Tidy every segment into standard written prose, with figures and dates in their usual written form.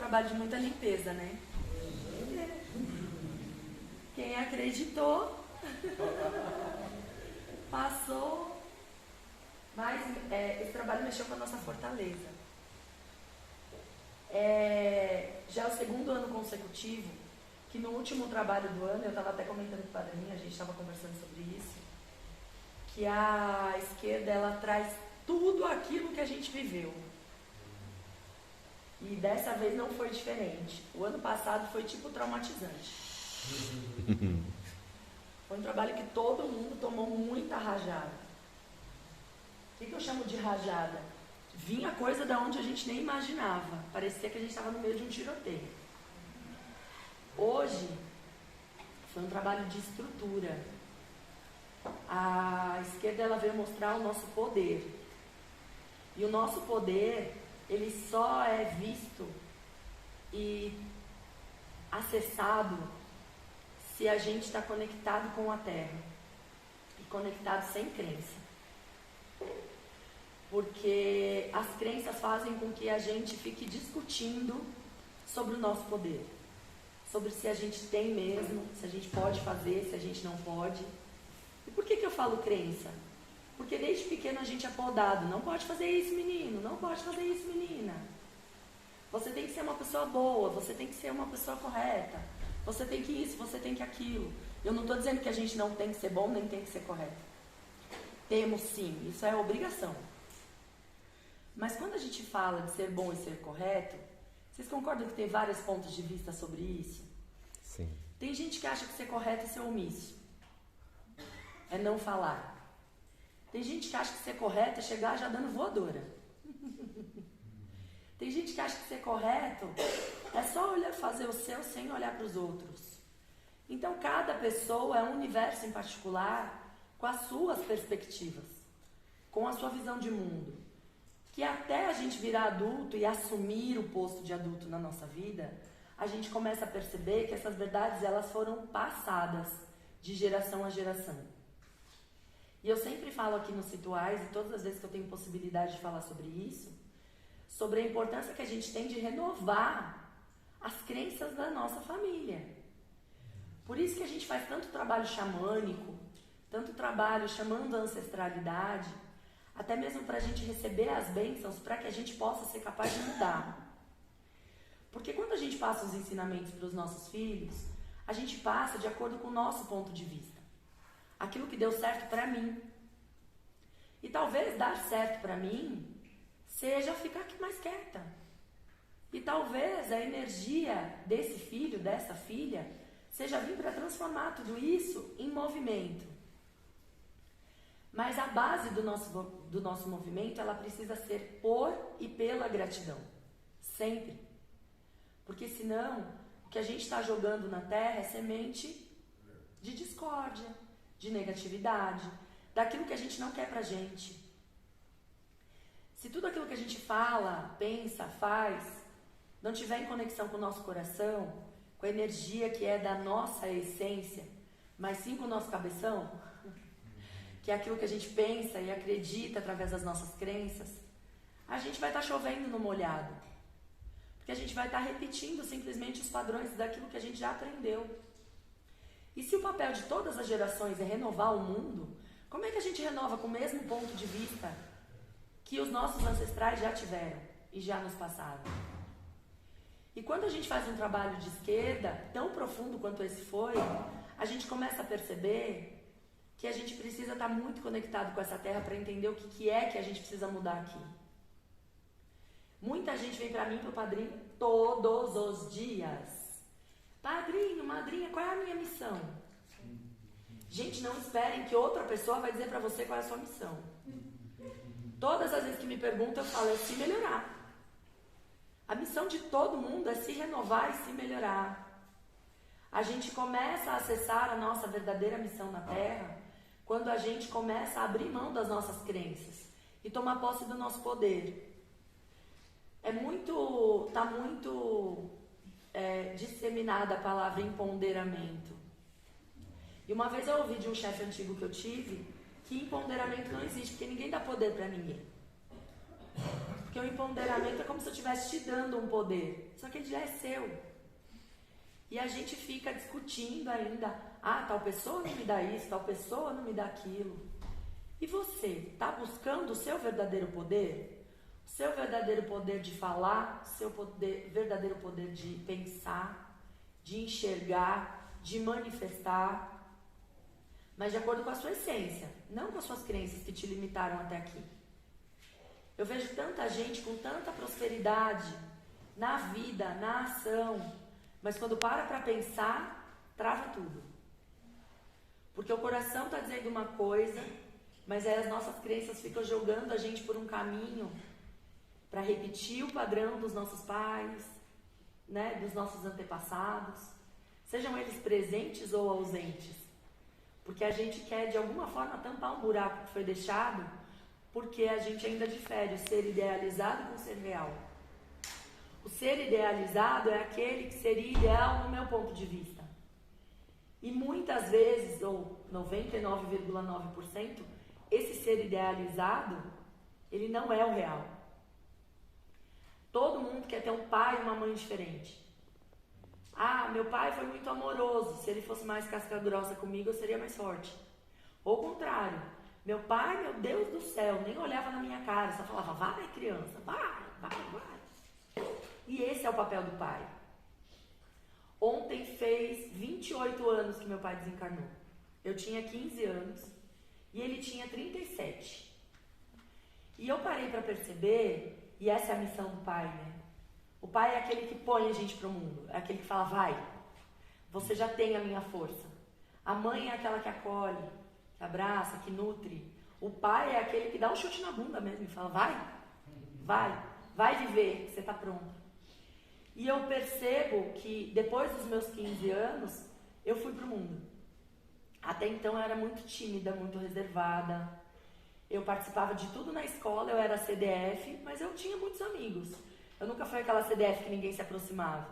trabalho de muita limpeza, né? Quem acreditou, passou, mas esse trabalho mexeu com a nossa fortaleza. Já é o segundo ano consecutivo, que no último trabalho do ano, eu estava até comentando com o padrinho, a gente estava conversando sobre isso, que a esquerda, ela traz tudo aquilo que a gente viveu. E dessa vez não foi diferente. O ano passado foi tipo traumatizante. Foi um trabalho que todo mundo tomou muita rajada. O que eu chamo de rajada? Vinha coisa da onde a gente nem imaginava. Parecia que a gente estava no meio de um tiroteio. Hoje foi um trabalho de estrutura. A esquerda, ela veio mostrar o nosso poder. E o nosso poder, ele só é visto e acessado se a gente está conectado com a Terra e conectado sem crença. Porque as crenças fazem com que a gente fique discutindo sobre o nosso poder, sobre se a gente tem mesmo, se a gente pode fazer, se a gente não pode. E por que eu falo crença? Porque desde pequeno a gente é podado. Não pode fazer isso, menino. Não pode fazer isso, menina. Você tem que ser uma pessoa boa. Você tem que ser uma pessoa correta. Você tem que isso, você tem que aquilo. Eu não estou dizendo que a gente não tem que ser bom, nem tem que ser correto. Temos sim. Isso é obrigação. Mas quando a gente fala de ser bom e ser correto, vocês concordam que tem vários pontos de vista sobre isso? Sim. Tem gente que acha que ser correto é ser omisso. É não falar. Tem gente que acha que ser correto é chegar já dando voadora. Tem gente que acha que ser correto é só fazer o seu sem olhar para os outros. Então cada pessoa é um universo em particular com as suas perspectivas, com a sua visão de mundo. Que até a gente virar adulto e assumir o posto de adulto na nossa vida, a gente começa a perceber que essas verdades, elas foram passadas de geração a geração. E eu sempre falo aqui nos rituais, e todas as vezes que eu tenho possibilidade de falar sobre isso, sobre a importância que a gente tem de renovar as crenças da nossa família. Por isso que a gente faz tanto trabalho xamânico, tanto trabalho chamando a ancestralidade, até mesmo para a gente receber as bênçãos, para que a gente possa ser capaz de mudar. Porque quando a gente passa os ensinamentos para os nossos filhos, a gente passa de acordo com o nosso ponto de vista. Aquilo que deu certo para mim. E talvez dar certo para mim seja ficar aqui mais quieta. E talvez a energia desse filho, dessa filha, seja vir para transformar tudo isso em movimento. Mas a base do nosso movimento, ela precisa ser por e pela gratidão. Sempre. Porque senão, o que a gente está jogando na Terra é semente de discórdia, de negatividade, daquilo que a gente não quer pra gente. Se tudo aquilo que a gente fala, pensa, faz, não tiver em conexão com o nosso coração, com a energia que é da nossa essência, mas sim com o nosso cabeção, que é aquilo que a gente pensa e acredita através das nossas crenças, a gente vai estar chovendo no molhado. Porque a gente vai estar repetindo simplesmente os padrões daquilo que a gente já aprendeu. E se o papel de todas as gerações é renovar o mundo, como é que a gente renova com o mesmo ponto de vista que os nossos ancestrais já tiveram e já nos passaram? E quando a gente faz um trabalho de esquerda, tão profundo quanto esse foi, a gente começa a perceber que a gente precisa estar muito conectado com essa terra para entender o que é que a gente precisa mudar aqui. Muita gente vem para mim, para o padrinho, todos os dias. Padrinho, madrinha, qual é a minha missão? Gente, não esperem que outra pessoa vai dizer para você qual é a sua missão. Todas as vezes que me perguntam, eu falo, é se melhorar. A missão de todo mundo é se renovar e se melhorar. A gente começa a acessar a nossa verdadeira missão na Terra quando a gente começa a abrir mão das nossas crenças e tomar posse do nosso poder. Tá muito disseminada a palavra empoderamento. E uma vez eu ouvi de um chefe antigo que eu tive que empoderamento não existe, porque ninguém dá poder para ninguém. Porque o empoderamento é como se eu estivesse te dando um poder, só que ele já é seu. E a gente fica discutindo ainda, tal pessoa não me dá isso, tal pessoa não me dá aquilo. E você, está buscando o seu verdadeiro poder? O seu verdadeiro poder de falar, o seu verdadeiro poder de pensar, de enxergar, de manifestar, mas de acordo com a sua essência, não com as suas crenças que te limitaram até aqui. Eu vejo tanta gente com tanta prosperidade na vida, na ação, mas quando para pensar, trava tudo. Porque o coração está dizendo uma coisa, mas aí as nossas crenças ficam jogando a gente por um caminho para repetir o padrão dos nossos pais, né, dos nossos antepassados, sejam eles presentes ou ausentes. Porque a gente quer de alguma forma tampar um buraco que foi deixado, porque a gente ainda difere o ser idealizado com o ser real. O ser idealizado é aquele que seria ideal no meu ponto de vista. E muitas vezes, ou 99,9%, esse ser idealizado, ele não é o real. Todo mundo quer ter um pai e uma mãe diferente. Meu pai foi muito amoroso, se ele fosse mais casca grossa comigo, eu seria mais forte. Ou o contrário, meu pai, meu Deus do céu, nem olhava na minha cara, só falava, vai criança, vai. E esse é o papel do pai. Ontem fez 28 anos que meu pai desencarnou. Eu tinha 15 anos e ele tinha 37. E eu parei para perceber, e essa é a missão do pai, né? O pai é aquele que põe a gente pro mundo, é aquele que fala, vai, você já tem a minha força. A mãe é aquela que acolhe, que abraça, que nutre. O pai é aquele que dá um chute na bunda mesmo e fala, vai viver, você tá pronto. E eu percebo que depois dos meus 15 anos, eu fui pro mundo. Até então eu era muito tímida, muito reservada. Eu participava de tudo na escola, eu era CDF, mas eu tinha muitos amigos. Eu nunca fui aquela CDF que ninguém se aproximava.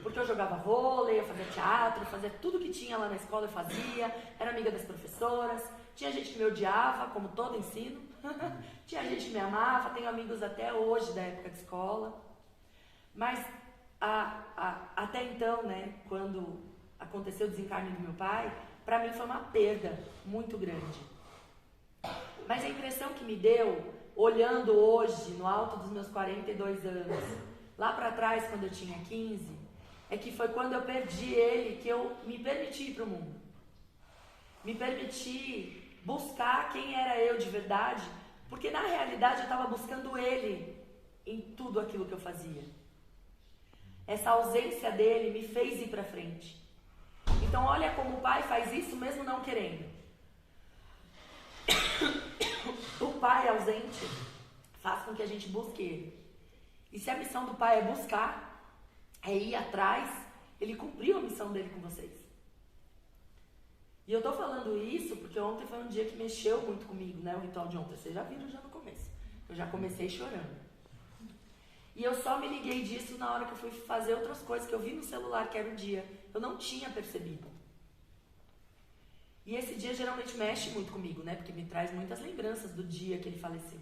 Porque eu jogava vôlei, eu fazia teatro, eu fazia tudo que tinha lá na escola, eu fazia. Era amiga das professoras. Tinha gente que me odiava, como todo ensino. Tinha gente que me amava, tenho amigos até hoje da época de escola. Mas até então, né, quando aconteceu o desencarne do meu pai, para mim foi uma perda muito grande. Mas a impressão que me deu, olhando hoje, no alto dos meus 42 anos, lá para trás, quando eu tinha 15, é que foi quando eu perdi ele que eu me permiti ir para o mundo. Me permiti buscar quem era eu de verdade, porque na realidade eu estava buscando ele em tudo aquilo que eu fazia. Essa ausência dele me fez ir para frente. Então olha como o pai faz isso mesmo não querendo. O pai ausente faz com que a gente busque ele. E se a missão do pai é buscar, é ir atrás, ele cumpriu a missão dele com vocês. E eu tô falando isso porque ontem foi um dia que mexeu muito comigo, né? O ritual de ontem, vocês já viram já no começo. Eu já comecei chorando. E eu só me liguei disso na hora que eu fui fazer outras coisas que eu vi no celular, que era o dia. Eu não tinha percebido. E esse dia geralmente mexe muito comigo, né? Porque me traz muitas lembranças do dia que ele faleceu.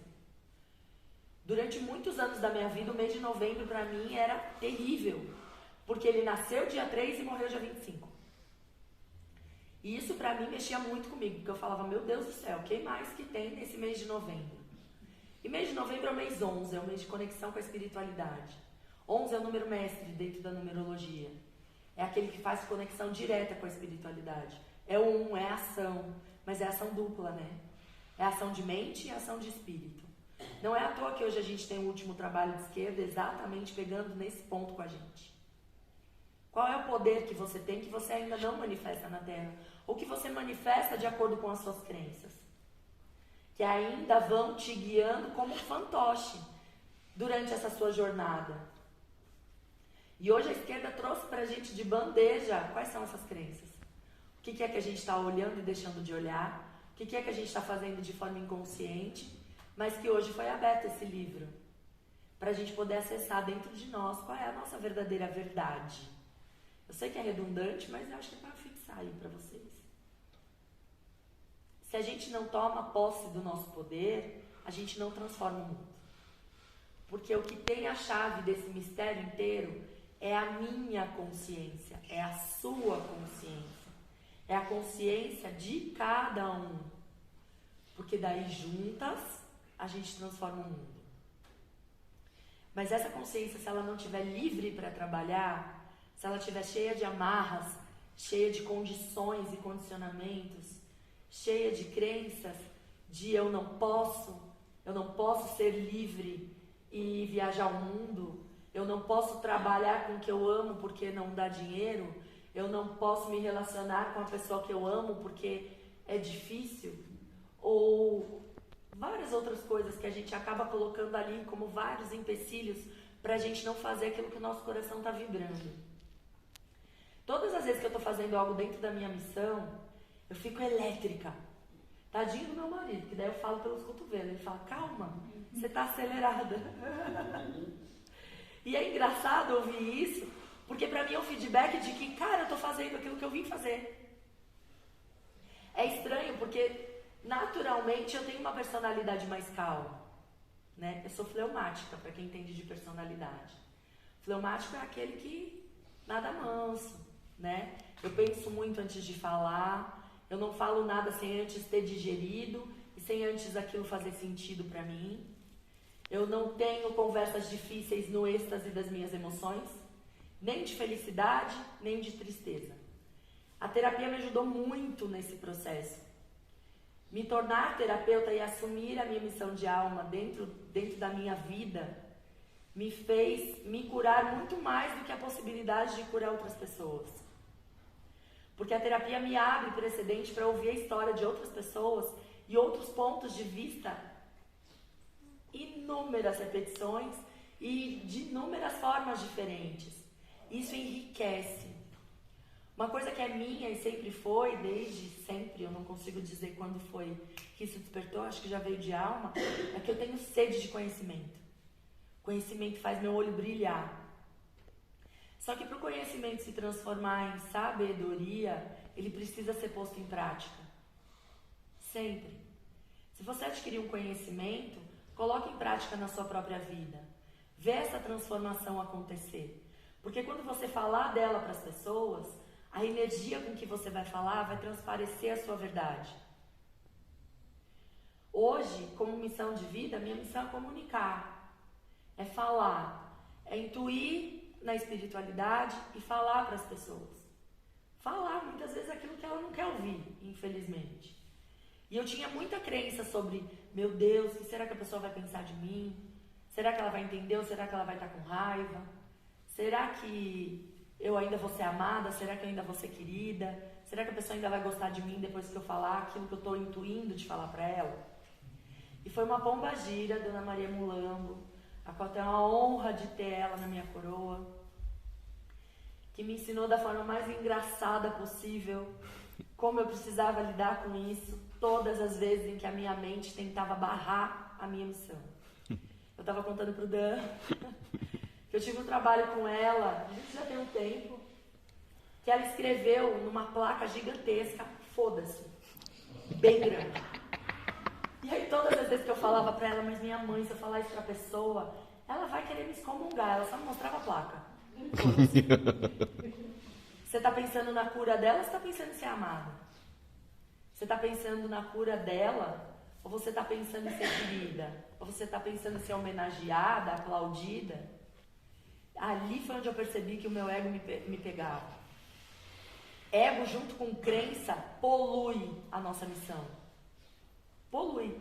Durante muitos anos da minha vida, o mês de novembro pra mim era terrível. Porque ele nasceu dia 3 e morreu dia 25. E isso pra mim mexia muito comigo, porque eu falava, meu Deus do céu, o que mais que tem nesse mês de novembro? E mês de novembro é o mês 11, é o mês de conexão com a espiritualidade. 11 é o número mestre dentro da numerologia. É aquele que faz conexão direta com a espiritualidade. É o 1, é ação, mas é ação dupla, né? É ação de mente e ação de espírito. Não é à toa que hoje a gente tem o último trabalho de esquerda exatamente pegando nesse ponto com a gente. Qual é o poder que você tem que você ainda não manifesta na Terra? Ou que você manifesta de acordo com as suas crenças? Que ainda vão te guiando como um fantoche durante essa sua jornada. E hoje a esquerda trouxe pra gente de bandeja quais são essas crenças. O que é que a gente está olhando e deixando de olhar? O que é que a gente está fazendo de forma inconsciente? Mas que hoje foi aberto esse livro para a gente poder acessar dentro de nós qual é a nossa verdadeira verdade. Eu sei que é redundante, mas eu acho que é para fixar aí para vocês. Se a gente não toma posse do nosso poder, a gente não transforma o mundo. Porque o que tem a chave desse mistério inteiro é a minha consciência, é a sua consciência, é a consciência de cada um. Porque daí juntas a gente transforma o mundo. Mas essa consciência, se ela não estiver livre para trabalhar, se ela estiver cheia de amarras, cheia de condições e condicionamentos, cheia de crenças de eu não posso ser livre e viajar o mundo, eu não posso trabalhar com o que eu amo porque não dá dinheiro, eu não posso me relacionar com a pessoa que eu amo porque é difícil, ou várias outras coisas que a gente acaba colocando ali como vários empecilhos para a gente não fazer aquilo que o nosso coração está vibrando. Todas as vezes que eu estou fazendo algo dentro da minha missão, eu fico elétrica. Tadinho do meu marido, que daí eu falo pelos cotovelos. Ele fala, calma, você está acelerada. E é engraçado ouvir isso, porque para mim é um feedback de que, cara, eu estou fazendo aquilo que eu vim fazer. É estranho, porque naturalmente eu tenho uma personalidade mais calma, né? Eu sou fleumática, para quem entende de personalidade. Fleumático é aquele que nada manso, né? Eu penso muito antes de falar, eu não falo nada sem antes ter digerido e sem antes aquilo fazer sentido para mim. Eu não tenho conversas difíceis no êxtase das minhas emoções, nem de felicidade, nem de tristeza. A terapia me ajudou muito nesse processo. Me tornar terapeuta e assumir a minha missão de alma dentro da minha vida me fez me curar muito mais do que a possibilidade de curar outras pessoas. Porque a terapia me abre precedente para ouvir a história de outras pessoas e outros pontos de vista, inúmeras repetições e de inúmeras formas diferentes. Isso enriquece. Uma coisa que é minha e sempre foi, desde sempre, eu não consigo dizer quando foi que isso despertou, acho que já veio de alma, é que eu tenho sede de conhecimento. Conhecimento faz meu olho brilhar. Só que para o conhecimento se transformar em sabedoria, ele precisa ser posto em prática. Sempre. Se você adquirir um conhecimento, coloque em prática na sua própria vida. Vê essa transformação acontecer. Porque quando você falar dela para as pessoas, a energia com que você vai falar vai transparecer a sua verdade. Hoje, como missão de vida, minha missão é comunicar, é falar, é intuir na espiritualidade e falar para as pessoas. Falar muitas vezes aquilo que ela não quer ouvir, infelizmente. E eu tinha muita crença sobre, meu Deus, o que será que a pessoa vai pensar de mim? Será que ela vai entender ou será que ela vai estar com raiva? Será que eu ainda vou ser amada? Será que eu ainda vou ser querida? Será que a pessoa ainda vai gostar de mim depois que eu falar aquilo que eu estou intuindo de falar para ela? E foi uma pombagira, Dona Maria Mulambo, a qual eu tenho a honra de ter ela na minha coroa, que me ensinou da forma mais engraçada possível como eu precisava lidar com isso todas as vezes em que a minha mente tentava barrar a minha missão. Eu estava contando pro Dan que eu tive um trabalho com ela, isso já tem um tempo, que ela escreveu numa placa gigantesca, foda-se, bem grande. E aí todas as vezes que eu falava pra ela, mas minha mãe, se eu falar isso pra pessoa, ela vai querer me excomungar, ela só me mostrava a placa. Foda-se. Você tá pensando na cura dela ou você tá pensando em ser amada? Você tá pensando na cura dela ou você tá pensando em ser querida? Ou você tá pensando em ser homenageada, aplaudida? Ali foi onde eu percebi que o meu ego me pegava. Ego junto com crença polui a nossa missão. Polui.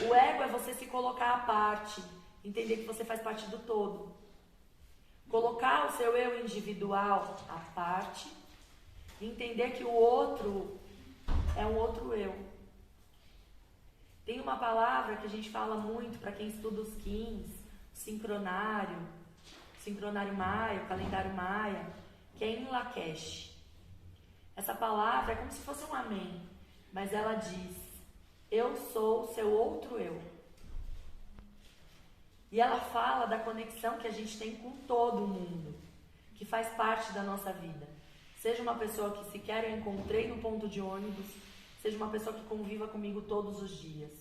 O ego é você se colocar à parte, entender que você faz parte do todo. Colocar o seu eu individual à parte, entender que o outro é um outro eu. Tem uma palavra que a gente fala muito para quem estuda os Kins, sincronário maia, o calendário maia, que é em Lakesh. Essa palavra é como se fosse um amém, mas ela diz, eu sou o seu outro eu. E ela fala da conexão que a gente tem com todo mundo, que faz parte da nossa vida. Seja uma pessoa que sequer eu encontrei no ponto de ônibus, seja uma pessoa que conviva comigo todos os dias.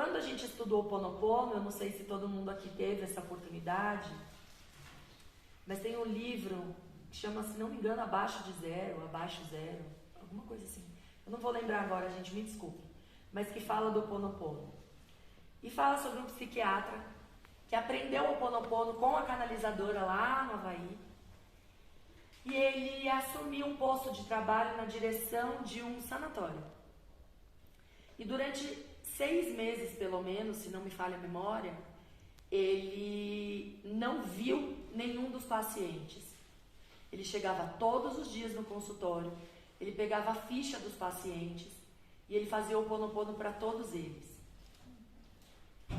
Quando a gente estudou o Ho'oponopono, eu não sei se todo mundo aqui teve essa oportunidade, mas tem um livro que chama, se não me engano, Abaixo de Zero, Abaixo Zero, alguma coisa assim. Eu não vou lembrar agora, gente, me desculpe. Mas que fala do Ho'oponopono. E fala sobre um psiquiatra que aprendeu o Ho'oponopono com a canalizadora lá no Havaí. E ele assumiu um posto de trabalho na direção de um sanatório. E durante 6 meses, pelo menos, se não me falha a memória, ele não viu nenhum dos pacientes. Ele chegava todos os dias no consultório, ele pegava a ficha dos pacientes e ele fazia o Ho'oponopono para todos eles.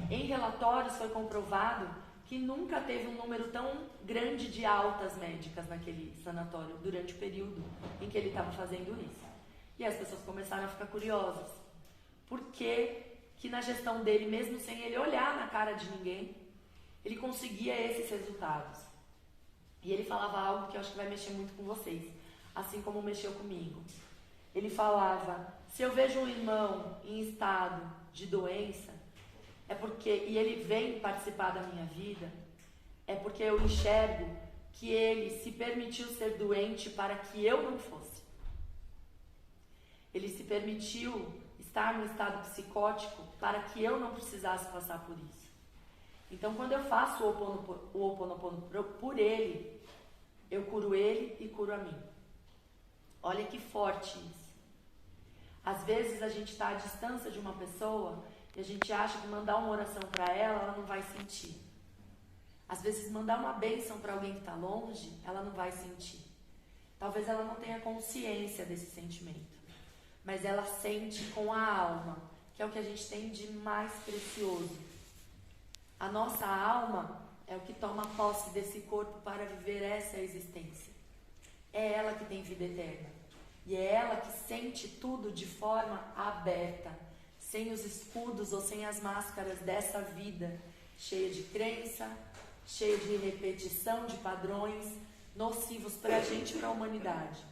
Em relatórios foi comprovado que nunca teve um número tão grande de altas médicas naquele sanatório durante o período em que ele estava fazendo isso. E as pessoas começaram a ficar curiosas. Por que na gestão dele, mesmo sem ele olhar na cara de ninguém, ele conseguia esses resultados? E ele falava algo que eu acho que vai mexer muito com vocês, assim como mexeu comigo. Ele falava, se eu vejo um irmão em estado de doença, é porque, e ele vem participar da minha vida, é porque eu enxergo que ele se permitiu ser doente para que eu não fosse. Ele se permitiu estar no estado psicótico para que eu não precisasse passar por isso. Então, quando eu faço o Ho'oponopono por ele, eu curo ele e curo a mim. Olha que forte isso. Às vezes a gente está à distância de uma pessoa e a gente acha que mandar uma oração para ela, ela não vai sentir. Às vezes mandar uma bênção para alguém que está longe, ela não vai sentir. Talvez ela não tenha consciência desse sentimento, mas ela sente com a alma, que é o que a gente tem de mais precioso. A nossa alma é o que toma posse desse corpo para viver essa existência. É ela que tem vida eterna. E é ela que sente tudo de forma aberta, sem os escudos ou sem as máscaras dessa vida, cheia de crença, cheia de repetição de padrões nocivos para a gente e para a humanidade.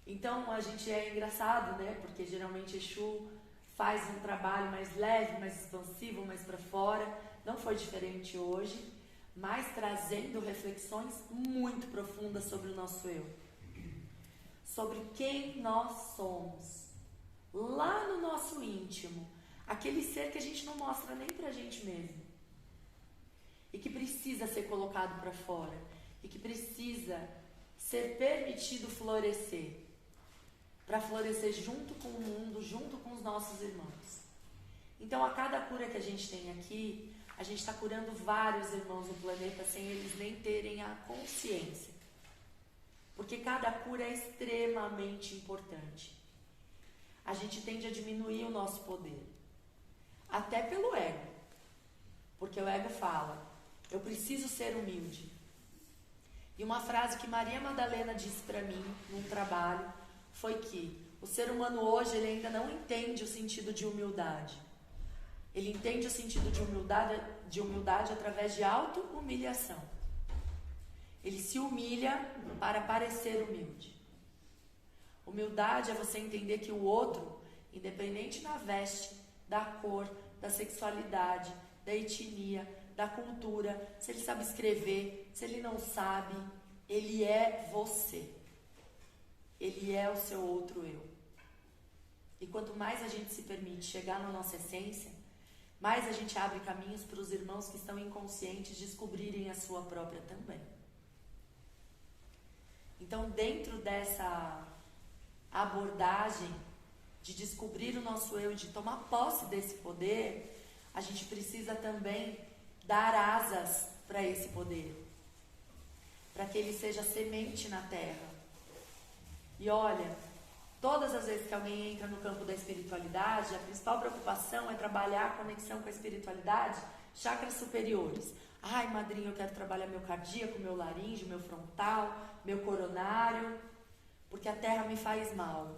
Então a gente é engraçado, né? Porque geralmente Exu faz um trabalho mais leve, mais expansivo, mais para fora. Não foi diferente hoje, mas trazendo reflexões muito profundas sobre o nosso eu. Sobre quem nós somos. Lá no nosso íntimo. Aquele ser que a gente não mostra nem pra gente mesmo. E que precisa ser colocado para fora. E que precisa ser permitido florescer. Para florescer junto com o mundo, junto com os nossos irmãos. Então, a cada cura que a gente tem aqui, a gente está curando vários irmãos do planeta sem eles nem terem a consciência. Porque cada cura é extremamente importante. A gente tende a diminuir o nosso poder. Até pelo ego. Porque o ego fala, eu preciso ser humilde. E uma frase que Maria Madalena disse para mim, num trabalho, foi que o ser humano hoje ele ainda não entende o sentido de humildade. Ele entende o sentido de humildade através de auto-humilhação. Ele se humilha para parecer humilde. Humildade é você entender que o outro, independente da veste, da cor, da sexualidade, da etnia, da cultura, se ele sabe escrever, se ele não sabe, ele é você. Ele é o seu outro eu. E quanto mais a gente se permite chegar na nossa essência, mais a gente abre caminhos para os irmãos que estão inconscientes descobrirem a sua própria também. Então, dentro dessa abordagem de descobrir o nosso eu e de tomar posse desse poder, a gente precisa também dar asas para esse poder, para que ele seja semente na terra. E olha, todas as vezes que alguém entra no campo da espiritualidade, a principal preocupação é trabalhar a conexão com a espiritualidade, chakras superiores. Ai, madrinha, eu quero trabalhar meu cardíaco, meu laríngeo, meu frontal, meu coronário, porque a terra me faz mal.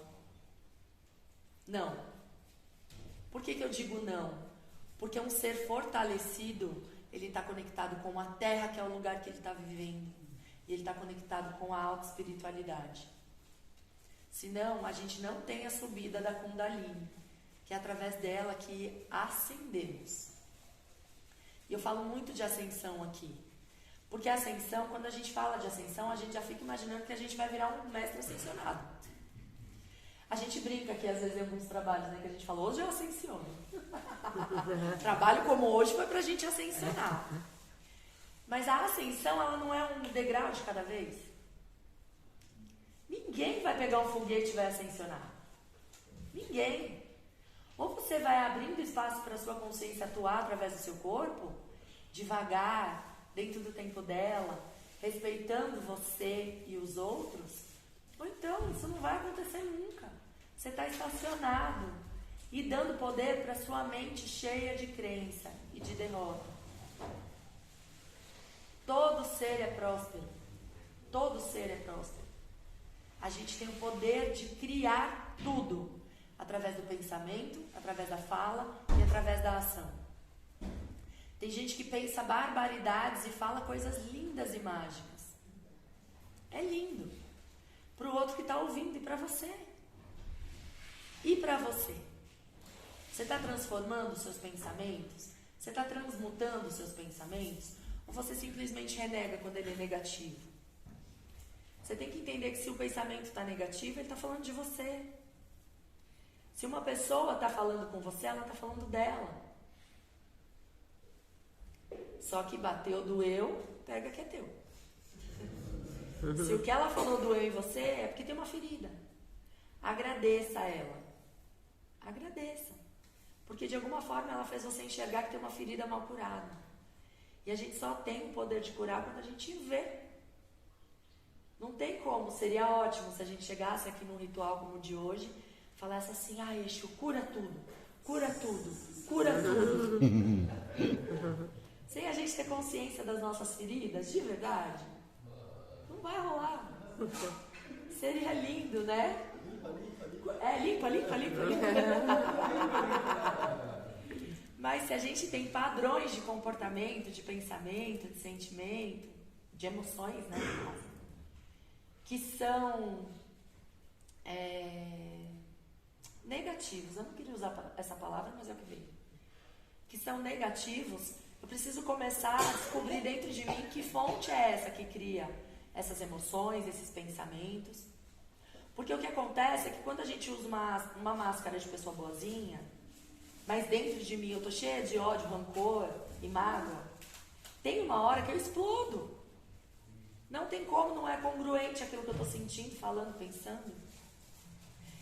Não. Por que eu digo não? Porque um ser fortalecido, ele está conectado com a terra, que é o lugar que ele está vivendo. E ele está conectado com a alta espiritualidade. Senão, a gente não tem a subida da Kundalini, que é através dela que ascendemos. E eu falo muito de ascensão aqui, porque a ascensão, quando a gente fala de ascensão, a gente já fica imaginando que a gente vai virar um mestre ascensionado. A gente brinca aqui, às vezes, em alguns trabalhos, né, que a gente fala, hoje eu ascensiono. Trabalho como hoje foi pra gente ascensionar. Mas a ascensão, ela não é um degrau de cada vez. Ninguém vai pegar um foguete e vai ascensionar. Ninguém. Ou você vai abrindo espaço para a sua consciência atuar através do seu corpo, devagar, dentro do tempo dela, respeitando você e os outros, ou então isso não vai acontecer nunca. Você está estacionado e dando poder para sua mente cheia de crença e de derrota. Todo ser é próspero. Todo ser é próspero. A gente tem o poder de criar tudo. Através do pensamento, através da fala e através da ação. Tem gente que pensa barbaridades e fala coisas lindas e mágicas. É lindo. Para o outro que está ouvindo e para você. E para você? Você está transformando os seus pensamentos? Você está transmutando os seus pensamentos? Ou você simplesmente renega quando ele é negativo? Você tem que entender que se o pensamento está negativo, ele está falando de você. Se uma pessoa está falando com você, ela está falando dela. Só que bateu, doeu, pega que é teu. Se o que ela falou doeu em você, é porque tem uma ferida. Agradeça a ela. Agradeça. Porque de alguma forma ela fez você enxergar que tem uma ferida mal curada. E a gente só tem o poder de curar quando a gente vê. Não tem como. Seria ótimo se a gente chegasse aqui num ritual como o de hoje, falasse assim, Exu, cura tudo, cura tudo, cura tudo. Sem a gente ter consciência das nossas feridas, de verdade, não vai rolar. Seria lindo, né? Limpa. Mas se a gente tem padrões de comportamento, de pensamento, de sentimento, de emoções, né? Que são negativos, eu não queria usar essa palavra, mas é o que veio. Que são negativos, eu preciso começar a descobrir dentro de mim que fonte é essa que cria essas emoções, esses pensamentos. Porque o que acontece é que quando a gente usa uma máscara de pessoa boazinha, mas dentro de mim eu tô cheia de ódio, rancor e mágoa, tem uma hora que eu explodo. Não tem como, não é congruente aquilo que eu tô sentindo, falando, pensando.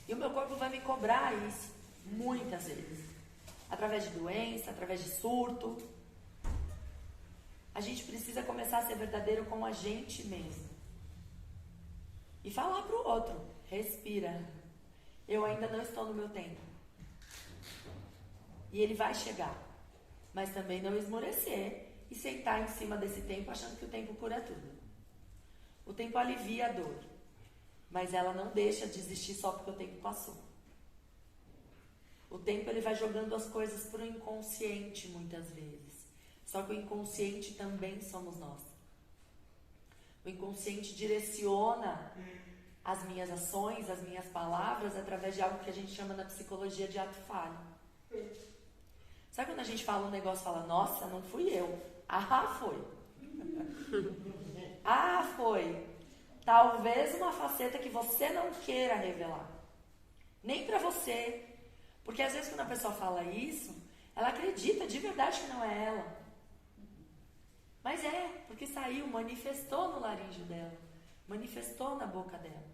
E o meu corpo vai me cobrar isso, muitas vezes. Através de doença, através de surto. A gente precisa começar a ser verdadeiro com a gente mesmo. E falar pro outro, respira. Eu ainda não estou no meu tempo. E ele vai chegar. Mas também não esmorecer e sentar em cima desse tempo achando que o tempo cura tudo. O tempo alivia a dor. Mas ela não deixa de existir só porque o tempo passou. O tempo ele vai jogando as coisas para o inconsciente muitas vezes. Só que o inconsciente também somos nós. O inconsciente direciona as minhas ações, as minhas palavras através de algo que a gente chama na psicologia de ato falho. Sabe quando a gente fala um negócio e fala, nossa, não fui eu. Foi. Foi. Talvez uma faceta que você não queira revelar. Nem pra você. Porque às vezes quando a pessoa fala isso, ela acredita de verdade que não é ela. Mas porque saiu, manifestou no laríngeo dela. Manifestou na boca dela.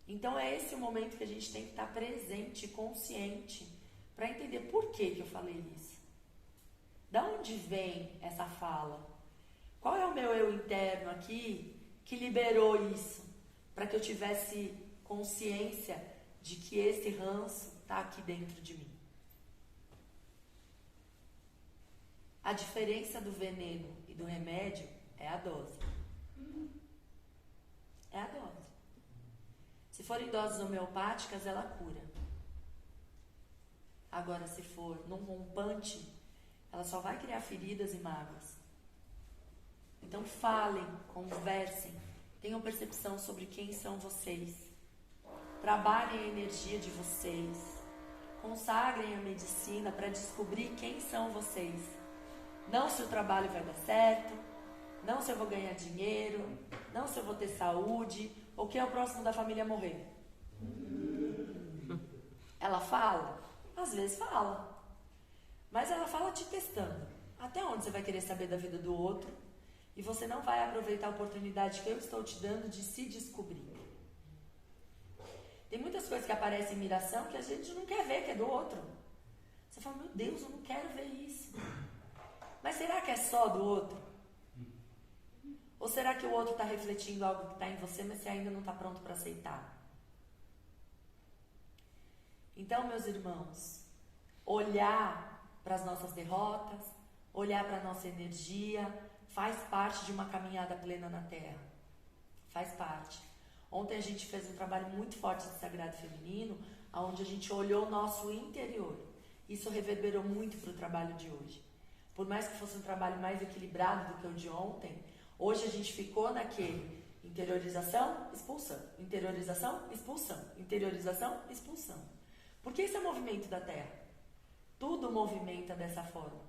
Então é esse o momento que a gente tem que estar presente, consciente, para entender por que eu falei isso. Da onde vem essa fala? Qual é o meu eu interno aqui que liberou isso, para que eu tivesse consciência de que esse ranço está aqui dentro de mim. A diferença do veneno e do remédio é a dose. É a dose. Se forem doses homeopáticas, ela cura. Agora, se for num rompante, ela só vai criar feridas e mágoas. Então falem, conversem, tenham percepção sobre quem são vocês. Trabalhem a energia de vocês. Consagrem a medicina para descobrir quem são vocês. Não se o trabalho vai dar certo, não se eu vou ganhar dinheiro, não se eu vou ter saúde, ou quem é o próximo da família a morrer. Ela fala? Às vezes fala. Mas ela fala te testando. Até onde você vai querer saber da vida do outro e você não vai aproveitar a oportunidade que eu estou te dando de se descobrir. Tem muitas coisas que aparecem em miração que a gente não quer ver, que é do outro. Você fala, meu Deus, eu não quero ver isso. Mas será que é só do outro? Ou será que o outro está refletindo algo que está em você, mas você ainda não está pronto para aceitar? Então, meus irmãos, olhar para as nossas derrotas, olhar para a nossa energia, faz parte de uma caminhada plena na Terra. Faz parte. Ontem a gente fez um trabalho muito forte de Sagrado Feminino, onde a gente olhou o nosso interior. Isso reverberou muito para o trabalho de hoje. Por mais que fosse um trabalho mais equilibrado do que o de ontem, hoje a gente ficou naquele interiorização, expulsão, interiorização, expulsão, interiorização, expulsão. Porque esse é o movimento da Terra. Tudo movimenta dessa forma.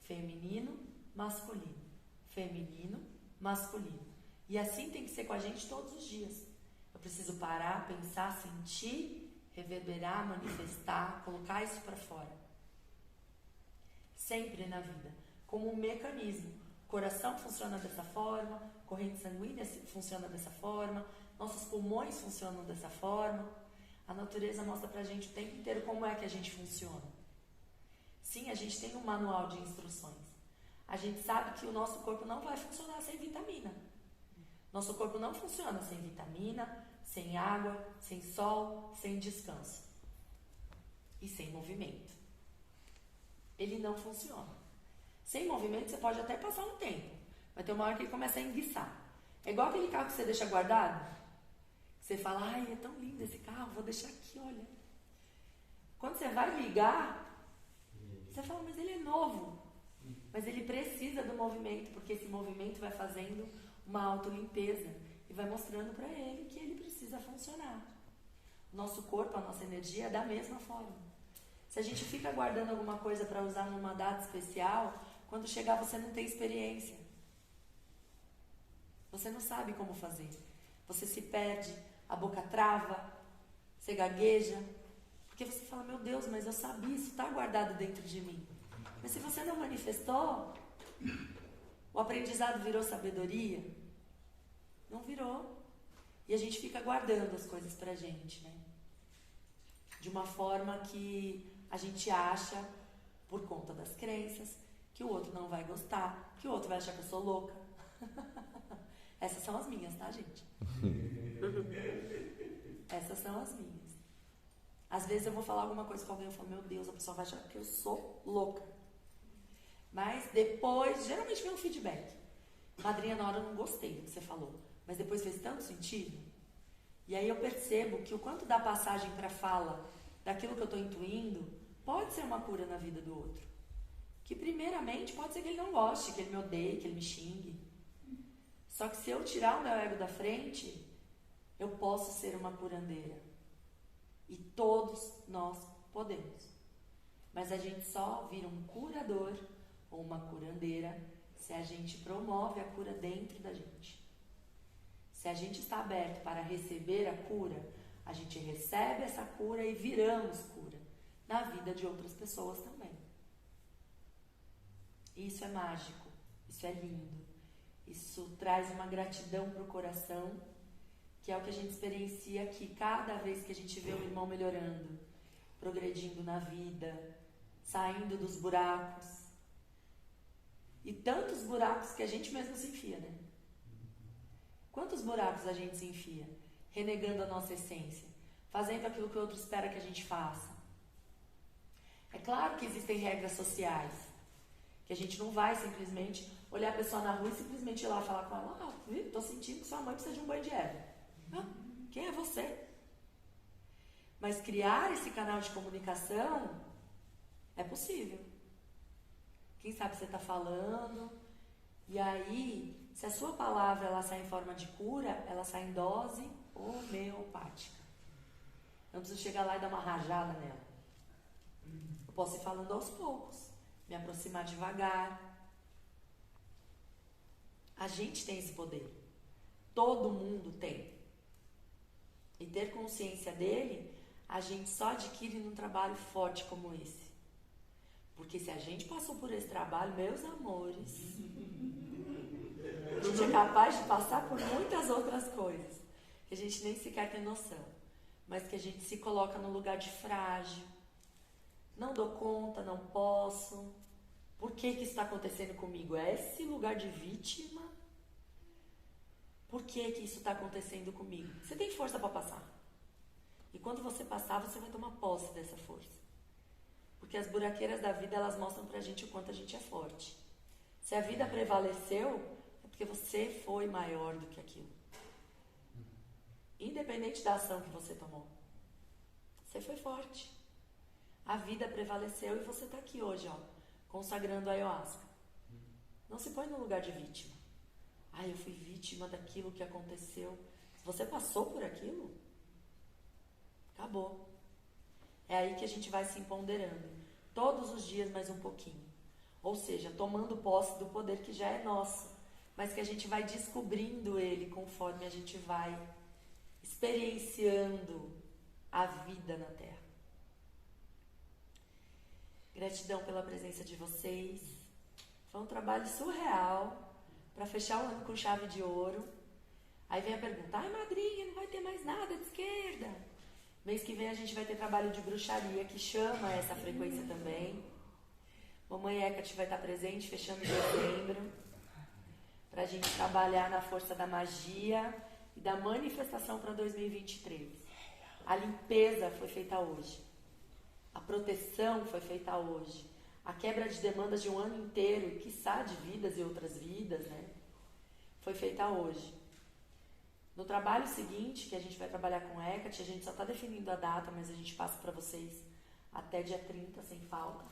Feminino, masculino. Feminino, masculino. E assim tem que ser com a gente todos os dias. Eu preciso parar, pensar, sentir, reverberar, manifestar, colocar isso para fora. Sempre na vida. Como um mecanismo. O coração funciona dessa forma, corrente sanguínea funciona dessa forma, nossos pulmões funcionam dessa forma. A natureza mostra pra gente o tempo inteiro como é que a gente funciona. Sim, a gente tem um manual de instruções. A gente sabe que o nosso corpo não vai funcionar sem vitamina. Nosso corpo não funciona sem vitamina, sem água, sem sol, sem descanso. E sem movimento. Ele não funciona. Sem movimento você pode até passar um tempo. Vai ter uma hora que ele começa a enguiçar. É igual aquele carro que você deixa guardado. Você fala, ai, é tão lindo esse carro, vou deixar aqui, olha. Quando você vai ligar, você fala, mas ele é novo. Mas ele precisa do movimento, porque esse movimento vai fazendo uma autolimpeza e vai mostrando para ele que ele precisa funcionar. Nosso corpo, a nossa energia é da mesma forma. Se a gente fica guardando alguma coisa para usar numa data especial, quando chegar você não tem experiência. Você não sabe como fazer. Você se perde, a boca trava, você gagueja. Porque você fala, meu Deus, mas eu sabia, isso está guardado dentro de mim. Mas se você não manifestou, o aprendizado virou sabedoria? Não virou. E a gente fica guardando as coisas pra gente, né? De uma forma que a gente acha, por conta das crenças, que o outro não vai gostar, que o outro vai achar que eu sou louca. Essas são as minhas, tá, gente? Essas são as minhas. Às vezes eu vou falar alguma coisa com alguém e eu falo, meu Deus, a pessoa vai achar que eu sou louca. Mas depois, geralmente vem um feedback. Madrinha, na hora eu não gostei do que você falou, mas depois fez tanto sentido. E aí eu percebo que o quanto da passagem para fala daquilo que eu estou intuindo pode ser uma cura na vida do outro. Que primeiramente pode ser que ele não goste, que ele me odeie, que ele me xingue. Só que se eu tirar o meu ego da frente, eu posso ser uma curandeira. E todos nós podemos. Mas a gente só vira um curador ou uma curandeira se a gente promove a cura dentro da gente. Se a gente está aberto para receber a cura, a gente recebe essa cura e viramos cura na vida de outras pessoas também. Isso é mágico, isso é lindo, isso traz uma gratidão para o coração, que é o que a gente experiencia aqui cada vez que a gente vê o irmão melhorando, progredindo na vida, saindo dos buracos. E tantos buracos que a gente mesmo se enfia, né? Quantos buracos a gente se enfia? Renegando a nossa essência, fazendo aquilo que o outro espera que a gente faça. É claro que existem regras sociais, que a gente não vai simplesmente olhar a pessoa na rua e simplesmente ir lá falar com ela, tô sentindo que sua mãe precisa de um banho de erva. Quem é você? Mas criar esse canal de comunicação é possível. Quem sabe você está falando, e aí, se a sua palavra ela sai em forma de cura, ela sai em dose homeopática. Eu não preciso chegar lá e dar uma rajada nela. posso ir falando aos poucos, me aproximar devagar. A gente tem esse poder. Todo mundo tem. E ter consciência dele, a gente só adquire num trabalho forte como esse. Porque se a gente passou por esse trabalho, meus amores, a gente é capaz de passar por muitas outras coisas que a gente nem sequer tem noção, mas que a gente se coloca no lugar de frágil. Não dou conta, não posso. Por que isso está acontecendo comigo? É esse lugar de vítima? Por que isso está acontecendo comigo? Você tem força para passar. E quando você passar, você vai tomar posse dessa força. Porque as buraqueiras da vida, elas mostram pra gente o quanto a gente é forte. Se a vida prevaleceu, é porque você foi maior do que aquilo. Independente da ação que você tomou. Você foi forte. A vida prevaleceu e você está aqui hoje, ó, consagrando a ayahuasca. Não se põe no lugar de vítima. Ah, eu fui vítima daquilo que aconteceu. Se você passou por aquilo, acabou. É aí que a gente vai se empoderando. Todos os dias mais um pouquinho. Ou seja, tomando posse do poder que já é nosso, mas que a gente vai descobrindo ele conforme a gente vai experienciando a vida na Terra. Gratidão pela presença de vocês. Foi um trabalho surreal para fechar o ano com chave de ouro. Aí vem a pergunta: ai, madrinha, não vai ter mais nada de esquerda? Mês que vem a gente vai ter trabalho de bruxaria, que chama essa frequência também. Mamãe Hecate vai estar presente, fechando dezembro, para a gente trabalhar na força da magia e da manifestação para 2023. A limpeza foi feita hoje. A proteção foi feita hoje. A quebra de demandas de um ano inteiro, e quiçá de vidas e outras vidas, né? Foi feita hoje. No trabalho seguinte, que a gente vai trabalhar com Hecate, a gente só está definindo a data, mas a gente passa para vocês até dia 30, sem falta,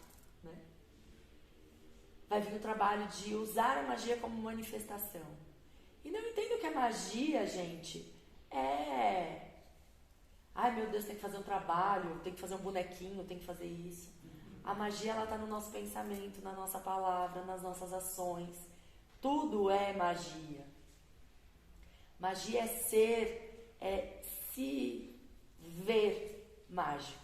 né? Vai vir o trabalho de usar a magia como manifestação. E não entendo que a magia, gente, é... ai, meu Deus, tem que fazer um trabalho, tem que fazer um bonequinho, tem que fazer isso. A magia, ela está no nosso pensamento, na nossa palavra, nas nossas ações. Tudo é magia. Magia é ser, é se ver mágico.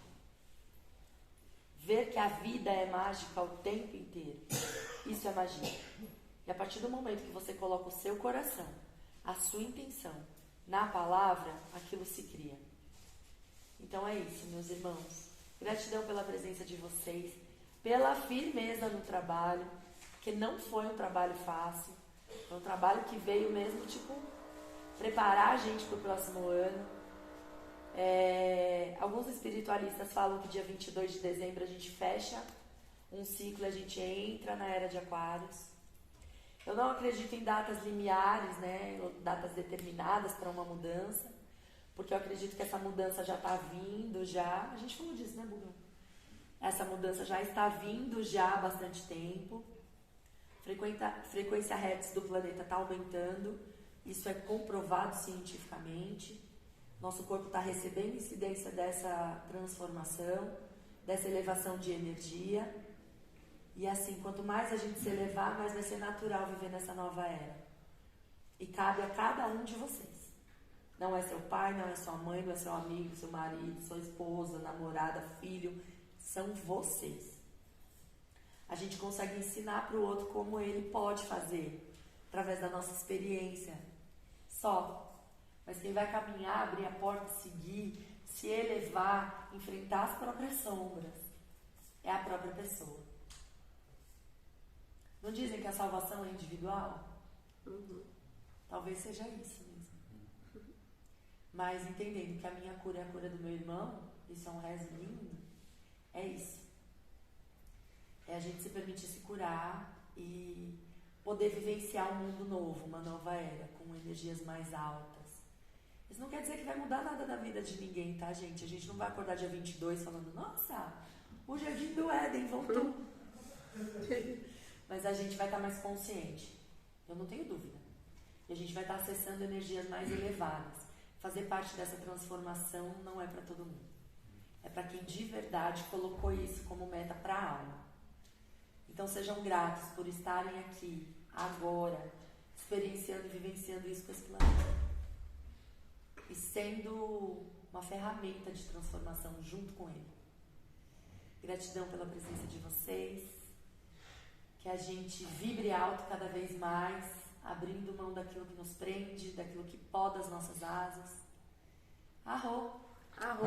Ver que a vida é mágica o tempo inteiro. Isso é magia. E a partir do momento que você coloca o seu coração, a sua intenção na palavra, aquilo se cria. Então é isso, meus irmãos. Gratidão pela presença de vocês, pela firmeza no trabalho, que não foi um trabalho fácil. Foi um trabalho que veio mesmo, preparar a gente para o próximo ano. Alguns espiritualistas falam que dia 22 de dezembro a gente fecha um ciclo, a gente entra na Era de Aquários. Eu não acredito em datas limiares, né, datas determinadas para uma mudança, porque eu acredito que essa mudança já está vindo já. A gente falou disso, né, Buga? Essa mudança já está vindo já há bastante tempo. Frequência Hertz do planeta está aumentando. Isso é comprovado cientificamente. Nosso corpo está recebendo incidência dessa transformação, dessa elevação de energia. E assim, quanto mais a gente se elevar, mais vai ser natural viver nessa nova era. E cabe a cada um de vocês. Não é seu pai, não é sua mãe, não é seu amigo, seu marido, sua esposa, namorada, filho. São vocês. A gente consegue ensinar para o outro como ele pode fazer, através da nossa experiência. Só. Mas quem vai caminhar, abrir a porta, seguir, se elevar, enfrentar as próprias sombras, é a própria pessoa. Não dizem que a salvação é individual? Talvez seja isso mesmo. Mas entendendo que a minha cura é a cura do meu irmão, isso é um rezo lindo, é isso. É a gente se permitir se curar e poder vivenciar um mundo novo, uma nova era, com energias mais altas. Isso não quer dizer que vai mudar nada da vida de ninguém, tá, gente? A gente não vai acordar dia 22 falando, nossa, o Jardim do Éden voltou. Mas a gente vai estar mais consciente, eu não tenho dúvida. E a gente vai estar acessando energias mais elevadas. Fazer parte dessa transformação não é para todo mundo. É para quem de verdade colocou isso como meta direta para a alma. Então sejam gratos por estarem aqui, agora, experienciando e vivenciando isso com esse planeta. E sendo uma ferramenta de transformação junto com ele. Gratidão pela presença de vocês. Que a gente vibre alto cada vez mais, abrindo mão daquilo que nos prende, daquilo que poda as nossas asas. Arro! Arro!